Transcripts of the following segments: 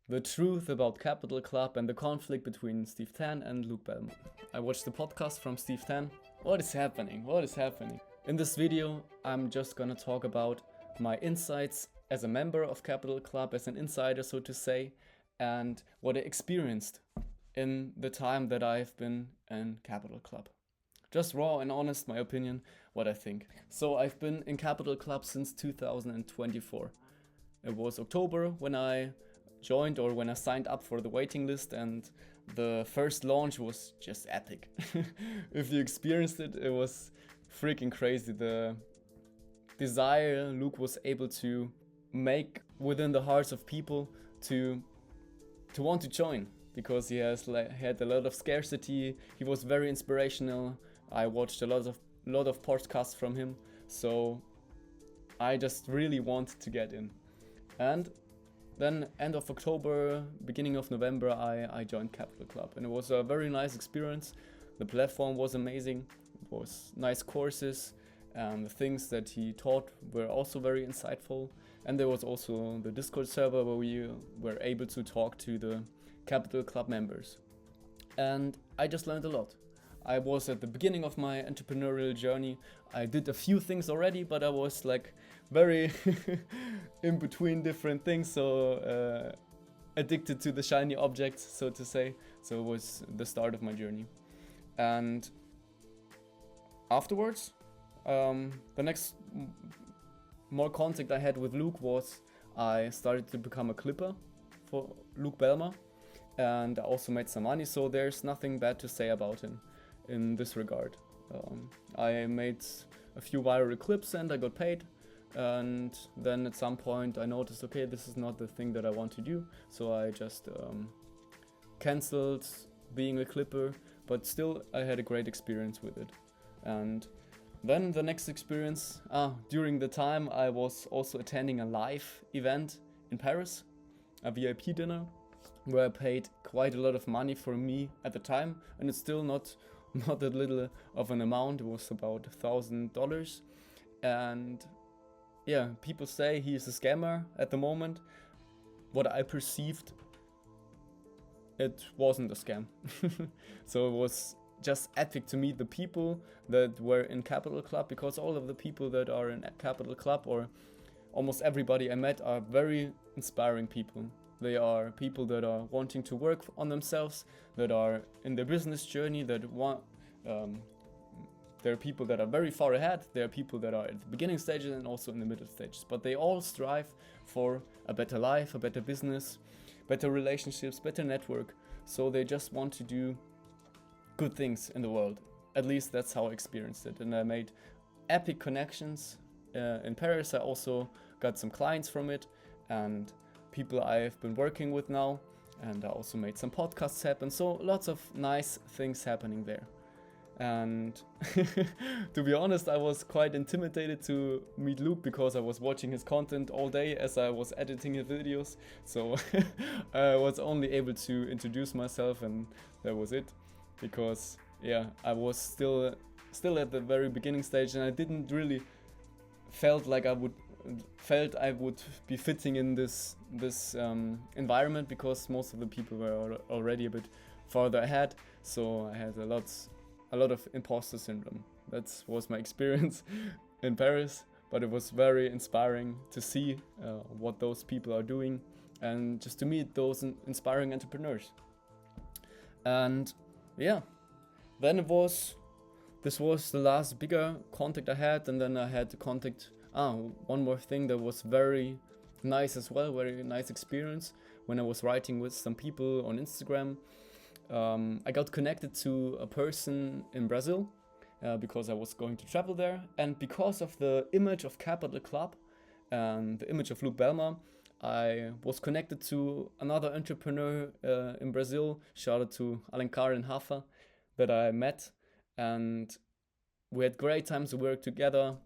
The truth about Capital Club and the conflict between Steve Tan and Luke Bellman. I watched the podcast from Steve Tan. What is happening? What is happening? In this video, I'm just gonna talk about my insights as a member of Capital Club, as an insider, so to say, and what I experienced in the time that I've been in Capital Club. Just raw and honest, my opinion, what I think. So I've been in Capital Club since 2024. It was October when I joined, or when I signed up for the waiting list, and the first launch was just epic. If you experienced it, it was freaking crazy. The desire Luke was able to make within the hearts of people to want to join, because he had a lot of scarcity. He was very inspirational. I watched a lot of podcasts from him, so I just really wanted to get in. And then end of October, beginning of November, I joined Capital Club, and it was a very nice experience. The platform was amazing. It was nice courses, and the things that he taught were also very insightful. And there was also the Discord server where we were able to talk to the Capital Club members. And I just learned a lot. I was at the beginning of my entrepreneurial journey. I did a few things already, but I was like very in between different things, so addicted to the shiny objects, so to say. So it was the start of my journey. And afterwards, the next more contact I had with Luke was I started to become a clipper for Luke Belma, and I also made some money, so there's nothing bad to say about him in this regard. I made a few viral clips and I got paid, and then at some point I noticed, okay, this is not the thing that I want to do, so I just cancelled being a clipper, but still I had a great experience with it. And then the next experience, during the time I was also attending a live event in Paris, a VIP dinner, where I paid quite a lot of money for me at the time, and it's still not that little of an amount. It was about $1,000, and yeah, people say he is a scammer at the moment. What I perceived, it wasn't a scam. So it was just epic to meet the people that were in Capital Club, because all of the people that are in Capital Club, or almost everybody I met, are very inspiring people. They are people that are wanting to work on themselves, that are in their business journey, that want. There are people that are very far ahead. There are people that are at the beginning stages and also in the middle stages. But they all strive for a better life, a better business, better relationships, better network. So they just want to do good things in the world. At least that's how I experienced it. And I made epic connections in Paris. I also got some clients from it, and people I've been working with now, and I also made some podcasts happen, so lots of nice things happening there. And to be honest, I was quite intimidated to meet Luke, because I was watching his content all day as I was editing his videos, so I was only able to introduce myself, and that was it, because yeah, I was still at the very beginning stage, and I didn't really felt I would be fitting in this environment, because most of the people were already a bit farther ahead. So I had a lot of imposter syndrome. That was my experience in Paris, but it was very inspiring to see what those people are doing, and just to meet those inspiring entrepreneurs. And yeah, then this was the last bigger contact I had, and then I had to contact one more thing that was very nice as well, very nice experience. When I was writing with some people on Instagram, I got connected to a person in Brazil, because I was going to travel there, and because of the image of Capital Club and the image of Luke Belma, I was connected to another entrepreneur in Brazil. Shout out to Alencar and Rafa, that I met, and we had great times to work together.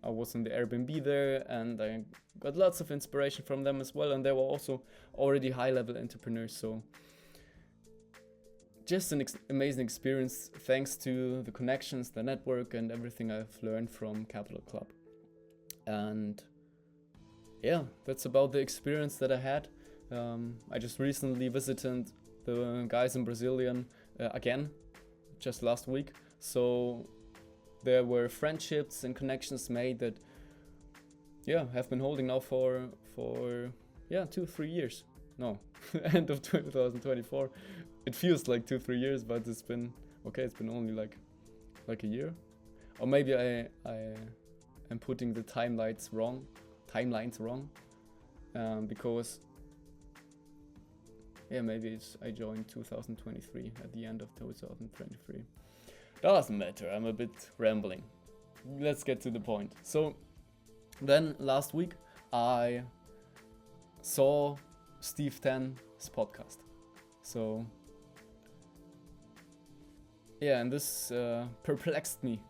I was in the Airbnb there, and I got lots of inspiration from them as well, and they were also already high-level entrepreneurs, so just an amazing experience, thanks to the connections, the network, and everything I've learned from Capital Club. And yeah, that's about the experience that I had. I just recently visited the guys in Brazilian again, just last week. So there were friendships and connections made that, yeah, have been holding now for 2-3 years. No, end of 2024. It feels like 2-3 years, but it's been okay. It's been only like a year, or maybe I am putting the timelines wrong, because yeah, maybe I joined 2023 at the end of 2023. Doesn't matter. I'm a bit rambling. Let's get to the point. So then last week I saw Steve Tan's podcast. So yeah, and this perplexed me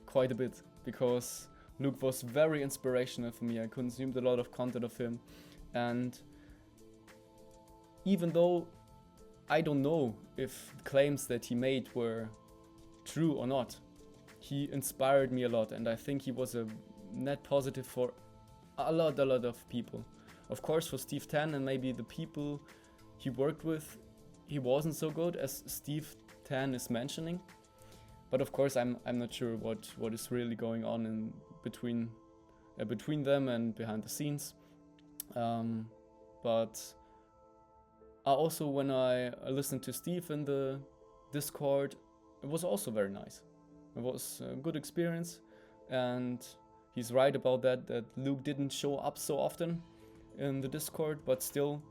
quite a bit because Luke was very inspirational for me. I consumed a lot of content of him, and even though I don't know if the claims that he made were true or not, he inspired me a lot, and I think he was a net positive for a lot of people. Of course, for Steve Tan and maybe the people he worked with, he wasn't so good as Steve Tan is mentioning. But of course, I'm not sure what is really going on in between them and behind the scenes. But also when I listened to Steve in the Discord, it was also very nice. It was a good experience, and he's right about that Luke didn't show up so often in the Discord, but still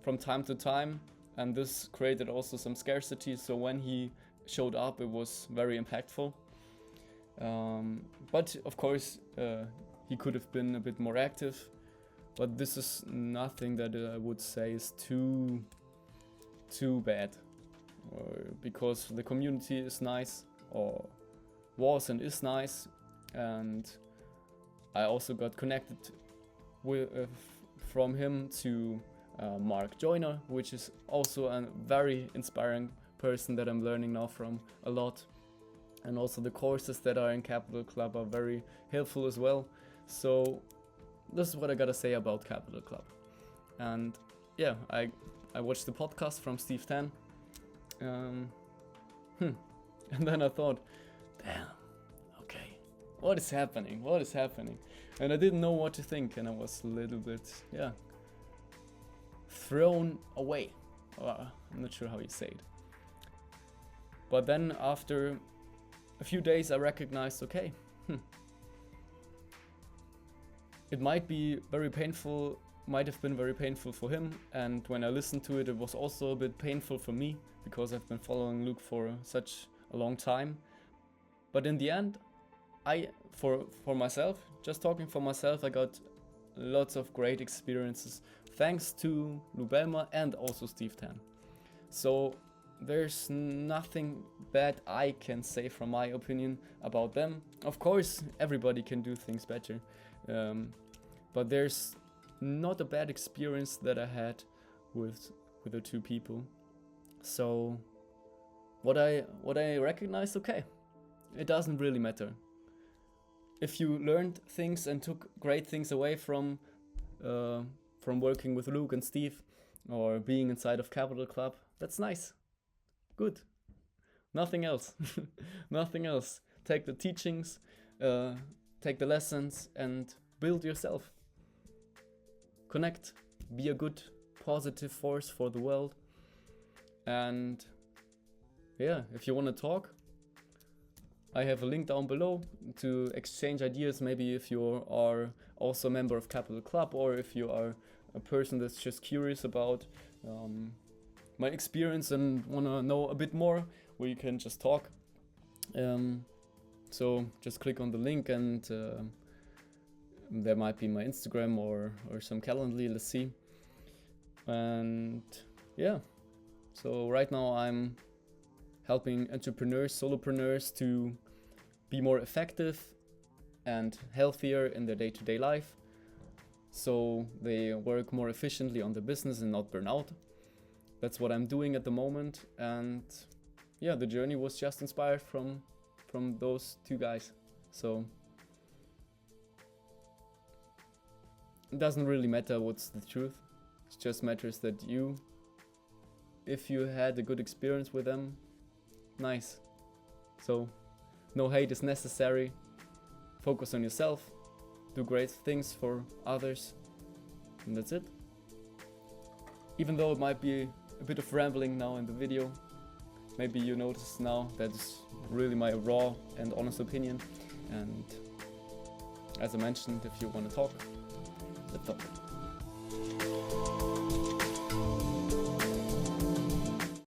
from time to time, and this created also some scarcity, so when he showed up it was very impactful. But of course he could have been a bit more active, but this is nothing that I would say is too bad, because the community is nice, or was and is nice, and I also got connected with from him to Mark Joyner, which is also a very inspiring person that I'm learning now from a lot, and also the courses that are in Capital Club are very helpful as well. So this is what I gotta say about Capital Club. And yeah, I watched the podcast from Steve Tan, and then I thought, damn, okay, what is happening, and I didn't know what to think, and I was a little bit thrown away. I'm not sure how you say it. But then after a few days I recognized, okay, it might have been very painful for him, and when I listened to it, it was also a bit painful for me, because I've been following Luke for such a long time. But in the end, for myself, just talking for myself, I got lots of great experiences thanks to Luke Belmer and also Steve Tan. So there's nothing bad I can say from my opinion about them. Of course, everybody can do things better, but there's not a bad experience that I had with the two people. So what I recognized, okay, it doesn't really matter. If you learned things and took great things away from working with Luke and Steve, or being inside of Capital Club, that's nice. Good. Nothing else. Nothing else. Take the teachings, take the lessons, and build yourself. Connect. Be a good, positive force for the world. And yeah, if you want to talk, I have a link down below to exchange ideas. Maybe if you are also a member of Capital Club, or if you are a person that's just curious about my experience and want to know a bit more, we can just talk. So just click on the link, and there might be my Instagram or some Calendly, let's see. And yeah, so right now I'm helping entrepreneurs, solopreneurs to be more effective and healthier in their day-to-day life, so they work more efficiently on the business and not burn out. That's what I'm doing at the moment, and yeah, the journey was just inspired from those two guys. So it doesn't really matter what's the truth. It just matters that if you had a good experience with them, nice. So no hate is necessary. Focus on yourself, do great things for others, and that's it. Even though it might be a bit of rambling now in the video, maybe you notice now that it's really my raw and honest opinion. And as I mentioned, if you want to talk, let's talk.